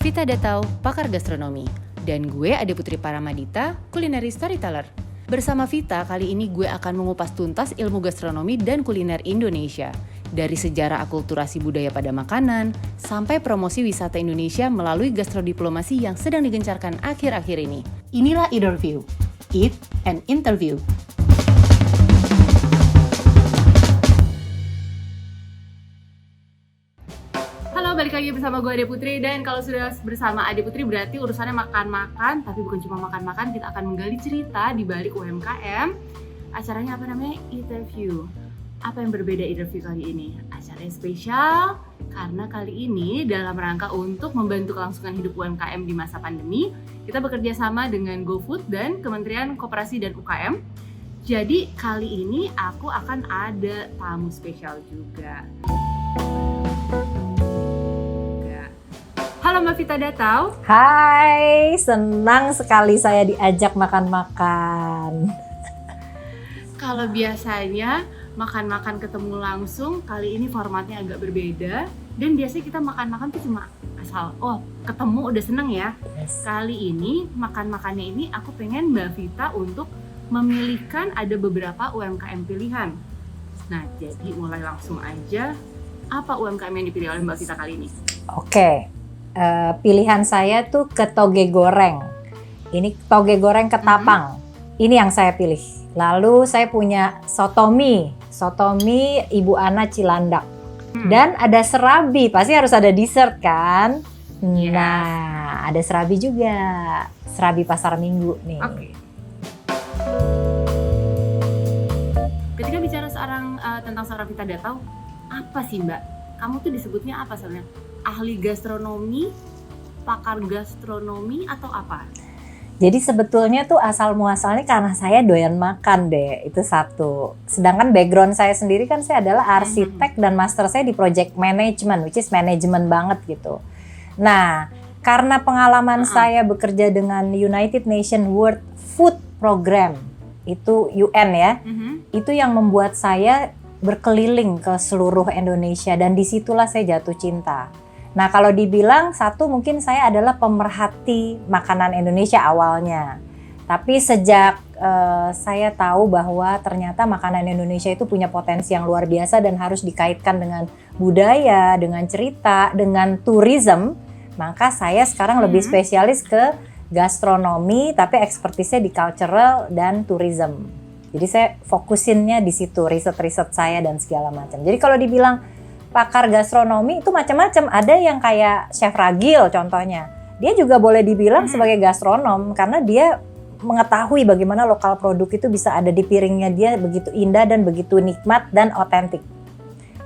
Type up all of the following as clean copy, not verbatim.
Vita Datau, pakar gastronomi. Dan gue Ade Putri Paramadita, culinary storyteller. Bersama Vita, kali ini gue akan mengupas tuntas ilmu gastronomi dan kuliner Indonesia. Dari sejarah akulturasi budaya pada makanan, sampai promosi wisata Indonesia melalui gastrodiplomasi yang sedang digencarkan akhir-akhir ini. Inilah Interview, Eat and Interview. Halo, balik lagi bersama gue Ade Putri. Dan kalau sudah bersama Ade Putri berarti urusannya makan-makan. Tapi bukan cuma makan-makan, kita akan menggali cerita di balik UMKM. Acaranya apa namanya? Interview. Apa yang berbeda interview kali ini? Acaranya spesial karena kali ini dalam rangka untuk membantu kelangsungan hidup UMKM di masa pandemi, kita bekerja sama dengan GoFood dan Kementerian Koperasi dan UKM. Jadi kali ini aku akan ada tamu spesial juga. Halo Mbak Vita Datau. Hai, senang sekali saya diajak makan-makan. Kalau biasanya makan-makan ketemu langsung, kali ini formatnya agak berbeda. Dan biasanya kita makan-makan tuh cuma asal, ketemu udah seneng ya. Yes. Kali ini makan-makannya ini aku pengen Mbak Vita untuk memilihkan ada beberapa UMKM pilihan. Nah, jadi mulai langsung aja, apa UMKM yang dipilih oleh Mbak Vita kali ini? Oke, pilihan saya tuh ke toge goreng. Ini toge goreng ketapang. Ini yang saya pilih. Lalu saya punya sotomi Ibu Ana Cilandak. Dan ada serabi, pasti harus ada dessert kan? Yes. Nah, ada serabi juga. Serabi Pasar Minggu nih. Oke. Ketika bicara tentang seorang Vita Datau, apa sih Mbak? Kamu tuh disebutnya apa sebenarnya? Ahli gastronomi, pakar gastronomi, atau apa? Jadi sebetulnya tuh asal muasalnya karena saya doyan makan deh, itu satu. Sedangkan background saya sendiri kan saya adalah arsitek dan master saya di project management, which is management banget gitu. Nah, karena pengalaman saya bekerja dengan United Nations World Food Program, itu UN ya, itu yang membuat saya berkeliling ke seluruh Indonesia dan disitulah saya jatuh cinta. Nah, kalau dibilang satu, mungkin saya adalah pemerhati makanan Indonesia awalnya. Tapi sejak saya tahu bahwa ternyata makanan Indonesia itu punya potensi yang luar biasa dan harus dikaitkan dengan budaya, dengan cerita, dengan tourism, maka saya sekarang lebih spesialis ke gastronomi, tapi ekspertisnya di cultural dan tourism. Jadi saya fokusinnya di situ, riset-riset saya dan segala macam. Jadi kalau dibilang pakar gastronomi itu macam-macam. Ada yang kayak Chef Ragil contohnya. Dia juga boleh dibilang sebagai gastronom karena dia mengetahui bagaimana lokal produk itu bisa ada di piringnya dia begitu indah dan begitu nikmat dan otentik.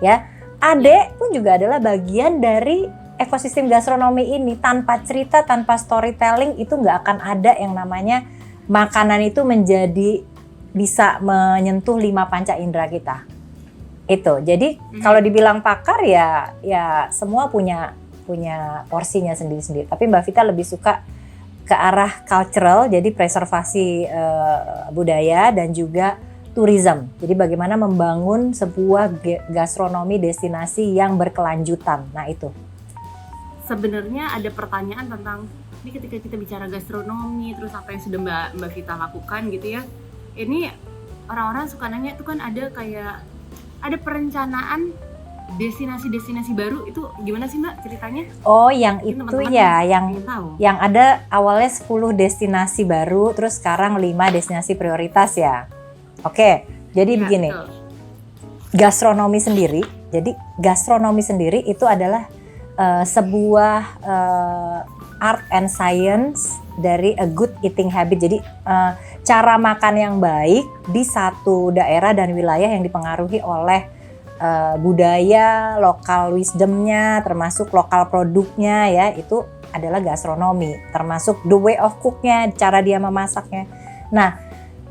Ya, Ade pun juga adalah bagian dari ekosistem gastronomi ini. Tanpa cerita, tanpa storytelling itu nggak akan ada yang namanya makanan itu menjadi bisa menyentuh 5 panca indera kita. Itu. Jadi kalau dibilang pakar ya semua punya porsinya sendiri-sendiri. Tapi Mbak Vita lebih suka ke arah cultural, jadi preservasi budaya dan juga tourism. Jadi bagaimana membangun sebuah gastronomi destinasi yang berkelanjutan. Nah, itu. Sebenarnya ada pertanyaan tentang ini ketika kita bicara gastronomi, terus apa yang sudah Mbak Vita lakukan gitu ya. Ini orang-orang suka nanya itu kan ada perencanaan destinasi-destinasi baru, itu gimana sih Mbak ceritanya? Oh, yang itu teman-teman ya, tahu. yang ada awalnya 10 destinasi baru, terus sekarang 5 destinasi prioritas ya. Oke, jadi begini. Betul. Gastronomi sendiri itu adalah sebuah art and science dari a good eating habit. Jadi cara makan yang baik di satu daerah dan wilayah yang dipengaruhi oleh budaya, lokal wisdomnya, termasuk lokal produknya ya, itu adalah gastronomi. Termasuk the way of cooknya, cara dia memasaknya. Nah,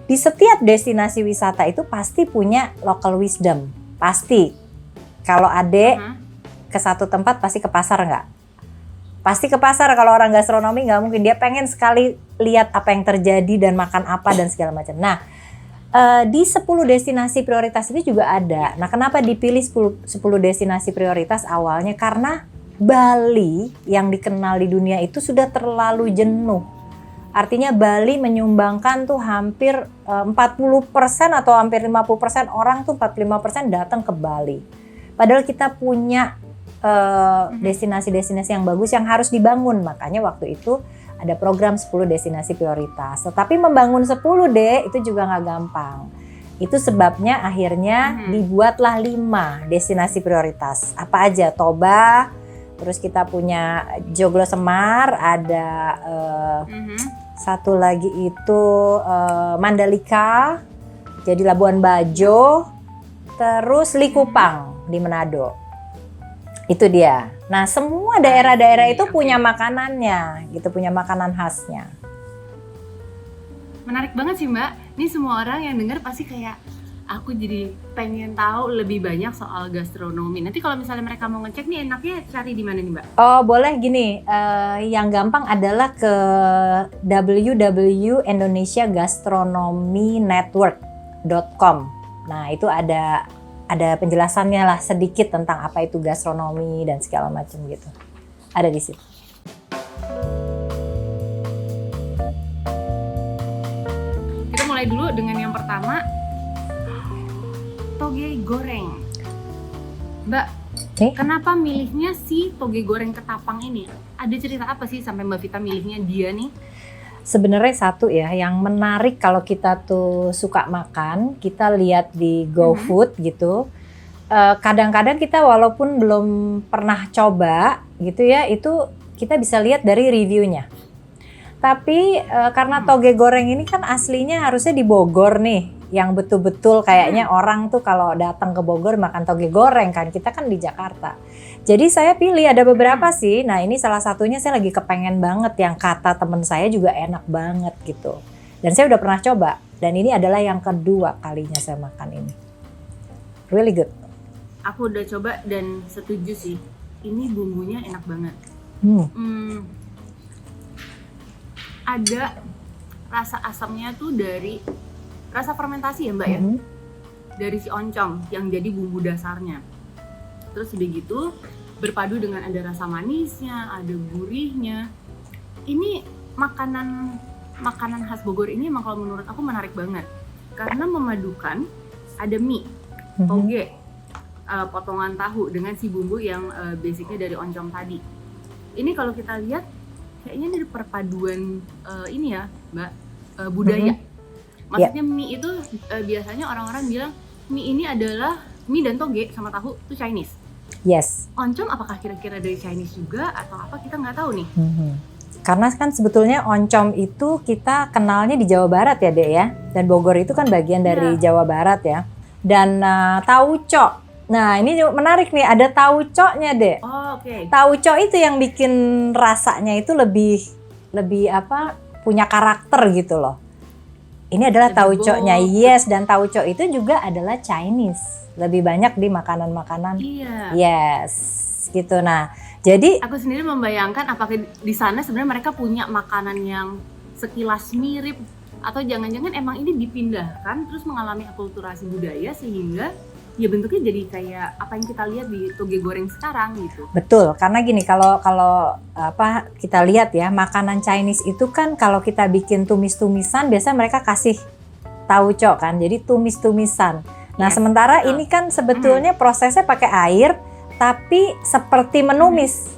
di setiap destinasi wisata itu pasti punya local wisdom. Pasti. Kalau Ade ke satu tempat pasti ke pasar nggak? Pasti ke pasar. Kalau orang gastronomi nggak mungkin, dia pengen sekali lihat apa yang terjadi dan makan apa dan segala macam. Nah, di 10 destinasi prioritas itu juga ada. Nah, kenapa dipilih 10 destinasi prioritas awalnya? Karena Bali yang dikenal di dunia itu sudah terlalu jenuh. Artinya Bali menyumbangkan tuh hampir 40% atau hampir 50% orang tuh 45% datang ke Bali. Padahal kita punya destinasi-destinasi yang bagus yang harus dibangun. Makanya waktu itu ada program 10 destinasi prioritas. Tetapi membangun 10 deh itu juga nggak gampang. Itu sebabnya akhirnya dibuatlah 5 destinasi prioritas. Apa aja? Toba, terus kita punya Joglo Semar, ada satu lagi itu Mandalika, jadi Labuan Bajo, terus Likupang di Manado. Itu dia. Nah, semua daerah-daerah itu punya makanannya, gitu, punya makanan khasnya. Menarik banget sih Mbak. Ini semua orang yang dengar pasti kayak aku jadi pengen tahu lebih banyak soal gastronomi. Nanti kalau misalnya mereka mau ngecek nih enaknya cari di mana nih Mbak? Oh boleh gini, yang gampang adalah ke www.indonesiagastronominetwork.com. Nah itu ada penjelasannya lah sedikit tentang apa itu gastronomi dan segala macam gitu. Ada di situ. Kita mulai dulu dengan yang pertama, toge goreng. Mbak, kenapa milihnya si toge goreng ketapang ini? Ada cerita apa sih sampai Mbak Vita milihnya dia nih? Sebenarnya satu ya, yang menarik kalau kita tuh suka makan, kita lihat di GoFood gitu. Kadang-kadang kita walaupun belum pernah coba gitu ya, itu kita bisa lihat dari reviewnya. Tapi karena toge goreng ini kan aslinya harusnya di Bogor nih, yang betul-betul kayaknya orang tuh kalau datang ke Bogor makan toge goreng kan, kita kan di Jakarta. Jadi saya pilih ada beberapa sih. Nah ini salah satunya saya lagi kepengen banget yang kata temen saya juga enak banget gitu. Dan saya udah pernah coba. Dan ini adalah yang kedua kalinya saya makan ini. Really good. Aku udah coba dan setuju sih. Ini bumbunya enak banget. Ada rasa asamnya tuh dari rasa fermentasi ya Mbak ya. Dari si oncom yang jadi bumbu dasarnya. Terus udah gitu berpadu dengan ada rasa manisnya, ada gurihnya. Ini makanan khas Bogor ini emang kalau menurut aku menarik banget. Karena memadukan ada mie, toge, potongan tahu dengan si bumbu yang basicnya dari oncom tadi. Ini kalau kita lihat kayaknya dari perpaduan ini ya Mbak, budaya. Maksudnya mie itu biasanya orang-orang bilang mie ini adalah mie dan toge sama tahu itu Chinese. Yes. Oncom apakah kira-kira dari Chinese juga atau apa kita nggak tahu nih. Karena kan sebetulnya oncom itu kita kenalnya di Jawa Barat ya Dek ya. Dan Bogor itu kan bagian dari Jawa Barat ya. Dan tauco. Nah ini menarik nih, ada tauco-nya Dek. Oh, oke. Tauco itu yang bikin rasanya itu lebih apa, punya karakter gitu loh. Ini adalah tauco-nya, yes, dan tauco itu juga adalah Chinese. Lebih banyak di makanan-makanan. Iya. Yes, gitu. Nah, jadi aku sendiri membayangkan apakah di sana sebenarnya mereka punya makanan yang sekilas mirip atau jangan-jangan emang ini dipindahkan terus mengalami akulturasi budaya sehingga ya bentuknya jadi kayak apa yang kita lihat di toge goreng sekarang gitu. Betul, karena gini kalau apa kita lihat ya, makanan Chinese itu kan kalau kita bikin tumis-tumisan biasanya mereka kasih tauco kan, jadi tumis-tumisan. Nah sementara ini kan sebetulnya prosesnya pakai air tapi seperti menumis,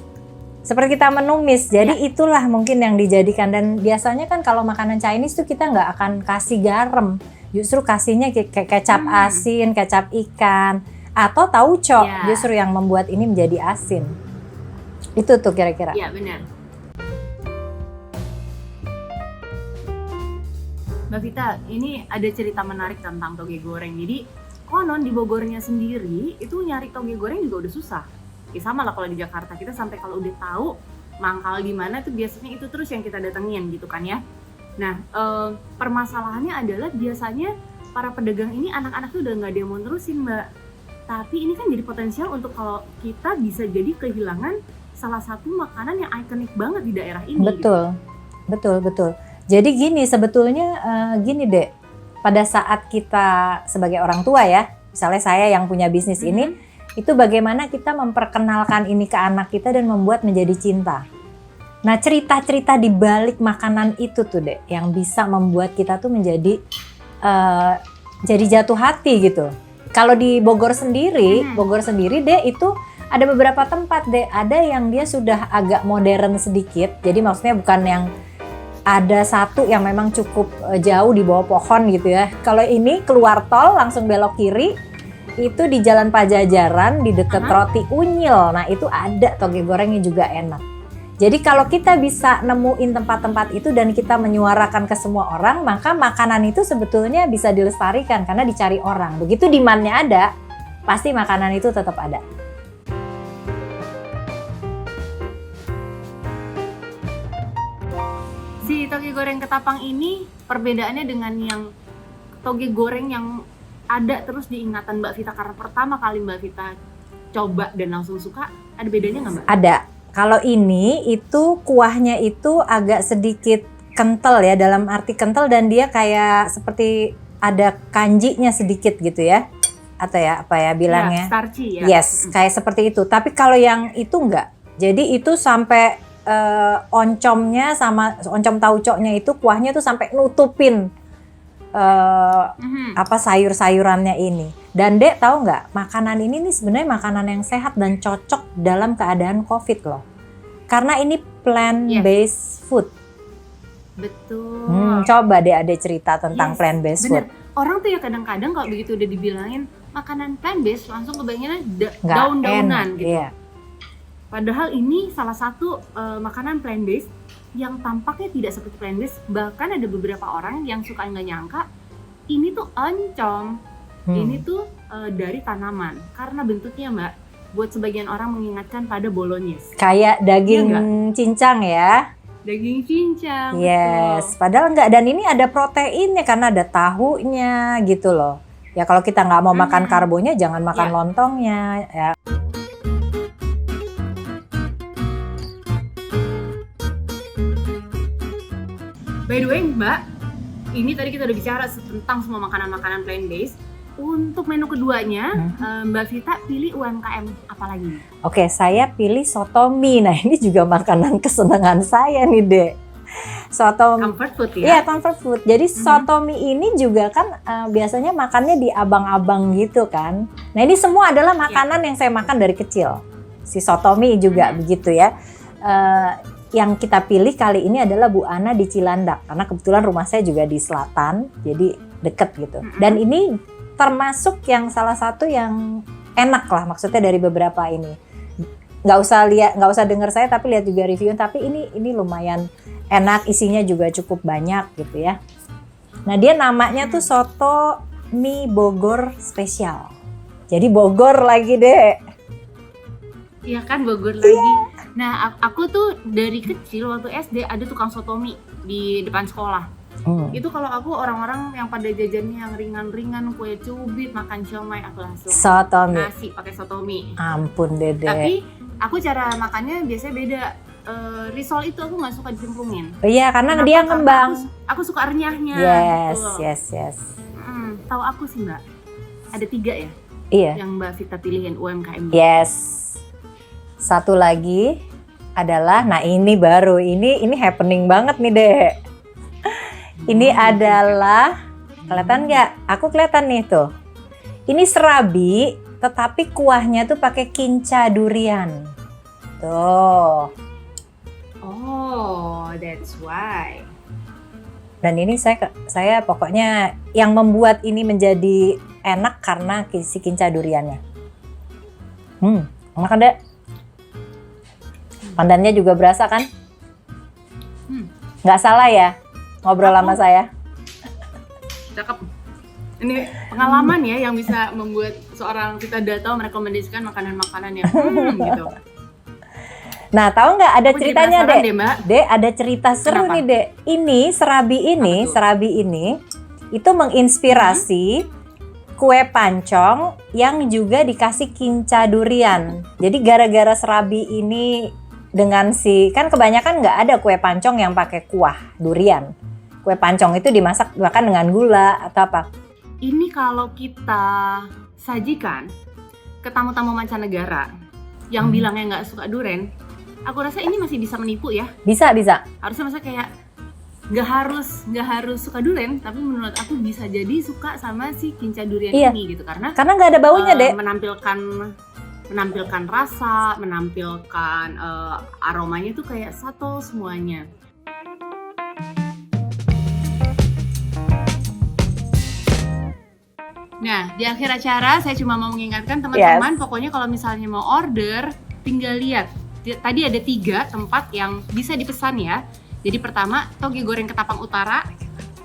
seperti kita menumis. Jadi itulah mungkin yang dijadikan. Dan biasanya kan kalau makanan Chinese tuh kita nggak akan kasih garam, justru kasihnya kayak kecap asin, kecap ikan atau tauco justru yang membuat ini menjadi asin. Itu tuh kira-kira. Iya benar. Mbak Vita, ini ada cerita menarik tentang toge goreng. Jadi konon di Bogornya sendiri itu nyari toge goreng juga udah susah. Ya sama lah kalau di Jakarta kita sampai kalau udah tahu mangkal di mana tuh biasanya itu terus yang kita datengin gitu kan ya. Nah permasalahannya adalah biasanya para pedagang ini anak-anak tuh udah nggak ada yang mau nerusin Mbak. Tapi ini kan jadi potensial untuk kalau kita bisa jadi kehilangan salah satu makanan yang ikonik banget di daerah ini. Betul, gitu. betul. Jadi gini sebetulnya gini Dek. Pada saat kita sebagai orang tua ya, misalnya saya yang punya bisnis ini, itu bagaimana kita memperkenalkan ini ke anak kita dan membuat menjadi cinta. Nah, cerita-cerita di balik makanan itu tuh Dek, yang bisa membuat kita tuh menjadi jadi jatuh hati gitu. Kalau di Bogor sendiri Dek, itu ada beberapa tempat Dek, ada yang dia sudah agak modern sedikit. Jadi maksudnya bukan yang ada satu yang memang cukup jauh di bawah pohon gitu ya. Kalau ini keluar tol langsung belok kiri, itu di Jalan Pajajaran di dekat Roti Unyil. Nah, itu ada toge gorengnya juga enak. Jadi kalau kita bisa nemuin tempat-tempat itu dan kita menyuarakan ke semua orang, maka makanan itu sebetulnya bisa dilestarikan karena dicari orang. Begitu demand-nya ada, pasti makanan itu tetap ada. Si toge goreng ketapang ini perbedaannya dengan yang toge goreng yang ada terus di ingatan Mbak Vita karena pertama kali Mbak Vita coba dan langsung suka, ada bedanya nggak Mbak? Ada. Kalau ini itu kuahnya itu agak sedikit kental ya, dalam arti kental dan dia kayak seperti ada kanjinya sedikit gitu ya. Atau ya apa ya bilangnya? Ya, starchy ya. Yes, kayak seperti itu. Tapi kalau yang itu enggak. Jadi itu sampai oncomnya sama oncom tauconya itu kuahnya tuh sampai nutupin apa sayur-sayurannya ini. Dan Dek tahu nggak, makanan ini nih sebenarnya makanan yang sehat dan cocok dalam keadaan COVID loh. Karena ini plant-based food. Betul. Coba deh ada cerita tentang plant-based food. Orang tuh ya kadang-kadang kalau begitu udah dibilangin makanan plant-based langsung kebayanginnya Nggak daun-daunan enak, gitu. Iya. Padahal ini salah satu makanan plant-based yang tampaknya tidak seperti plant-based. Bahkan ada beberapa orang yang suka nggak nyangka ini tuh oncom. Ini tuh dari tanaman. Karena bentuknya Mbak, buat sebagian orang mengingatkan pada bolognese. Kayak daging cincang ya. Daging cincang. Yes, betul. padahal enggak. Dan ini ada proteinnya karena ada tahunya gitu loh. Ya kalau kita nggak mau makan karbonya, jangan makan lontongnya. Ya. By the way Mbak, ini tadi kita udah bicara tentang semua makanan-makanan plant-based. Untuk menu keduanya, Mbak Vita pilih UMKM apa lagi? Oke, saya pilih soto mie. Nah, ini juga makanan kesenangan saya nih, Dek. Soto Comfort food ya? Iya, comfort food. Jadi soto mie ini juga kan biasanya makannya di abang-abang gitu kan. Nah, ini semua adalah makanan yang saya makan dari kecil. Si soto mie juga begitu ya. Yang kita pilih kali ini adalah Bu Ana di Cilandak. Karena kebetulan rumah saya juga di selatan, jadi deket gitu. Dan ini termasuk yang salah satu yang enak lah, maksudnya dari beberapa ini. Nggak usah dengar saya, tapi lihat juga review. Tapi ini lumayan enak, isinya juga cukup banyak gitu ya. Nah dia namanya tuh soto mie Bogor spesial. Jadi Bogor lagi Dek. Iya kan Bogor lagi. Nah aku tuh dari kecil waktu SD ada tukang soto mie di depan sekolah. Itu kalau aku orang-orang yang pada jajannya yang ringan-ringan, kue cubit, makan siomay, aku langsung soto mie. nasi pakai soto mie. Ampun Dede. Tapi aku cara makannya biasanya beda. Risol itu aku nggak suka dicemplungin. Iya karena dia ngembang. Aku suka renyahnya. Yes. Tahu aku sih Mbak, ada 3 ya. Iya. Yang Mbak Vita pilihin UMKM. Yes. Satu lagi adalah, nah ini baru, ini happening banget nih Dek. Ini adalah, kelihatan nggak? Aku kelihatan nih tuh. Ini serabi, tetapi kuahnya tuh pakai kinca durian. Tuh. Oh, that's why. Dan ini saya pokoknya yang membuat ini menjadi enak karena si kinca duriannya. Enak kan Dek? Pandannya juga berasa kan? Nggak salah ya ngobrol sama saya. Cakep. Ini pengalaman ya yang bisa membuat seorang Vita Dato merekomendasikan makanan-makanan yang gitu. Nah, tahu nggak ada Aku ceritanya jadi penasaran Dek? deh, Mbak. Dek, ada cerita seru Kenapa? nih Dek. Ini serabi ini itu menginspirasi kue pancong yang juga dikasih kinca durian. Jadi gara-gara serabi ini dengan kan kebanyakan nggak ada kue pancong yang pakai kuah durian. Kue pancong itu dimasak bahkan dengan gula atau apa. Ini kalau kita sajikan ke tamu-tamu mancanegara yang bilangnya nggak suka durian, aku rasa ini masih bisa menipu ya. Bisa. Harusnya masa kayak nggak harus suka durian, tapi menurut aku bisa jadi suka sama si kinca durian Iya. ini gitu, karena Karena nggak ada baunya, Dek. menampilkan rasa, menampilkan aromanya tuh kayak satu semuanya. Nah, di akhir acara saya cuma mau mengingatkan teman-teman, pokoknya kalau misalnya mau order, tinggal lihat. Tadi ada 3 tempat yang bisa dipesan ya. Jadi pertama, toge goreng Ketapang Utara.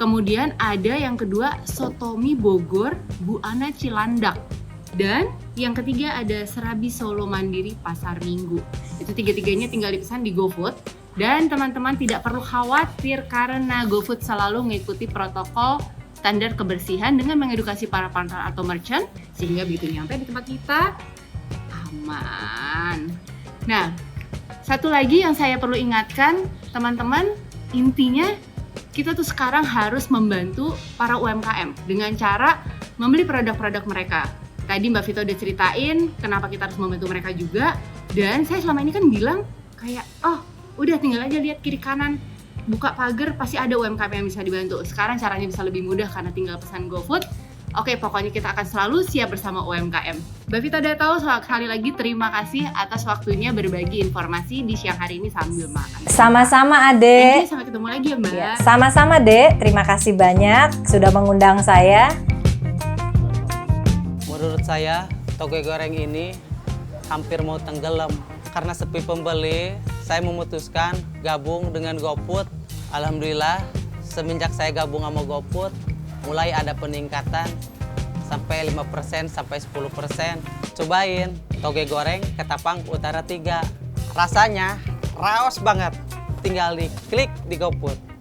Kemudian ada yang kedua, sotomi Bogor, Bu Ana Cilandak. Dan yang ketiga ada Serabi Solo Mandiri Pasar Minggu. Itu 3-tiganya tinggal dipesan di GoFood. Dan teman-teman tidak perlu khawatir karena GoFood selalu mengikuti protokol standar kebersihan dengan mengedukasi para partner atau merchant sehingga begitu nyampe di tempat kita aman. Nah, satu lagi yang saya perlu ingatkan teman-teman, intinya kita tuh sekarang harus membantu para UMKM dengan cara membeli produk-produk mereka. Tadi Mbak Vito udah ceritain kenapa kita harus membantu mereka juga, dan saya selama ini kan bilang kayak udah tinggal aja lihat kiri kanan, buka pagar pasti ada UMKM yang bisa dibantu. Sekarang caranya bisa lebih mudah karena tinggal pesan GoFood. Oke, pokoknya kita akan selalu siap bersama UMKM. Mbak Vita udah tahu, sekali lagi terima kasih atas waktunya berbagi informasi di siang hari ini sambil makan. Sama-sama, Ade. Sampai ketemu lagi ya, Mbak. Ya, sama-sama, Dek. Terima kasih banyak sudah mengundang saya. Menurut saya, toge goreng ini hampir mau tenggelam. Karena sepi pembeli, saya memutuskan gabung dengan GoFood. Alhamdulillah, semenjak saya gabung sama GoFood, mulai ada peningkatan sampai 5% sampai 10%. Cobain toge goreng Ketapang Utara 3. Rasanya raos banget. Tinggal diklik di GoFood.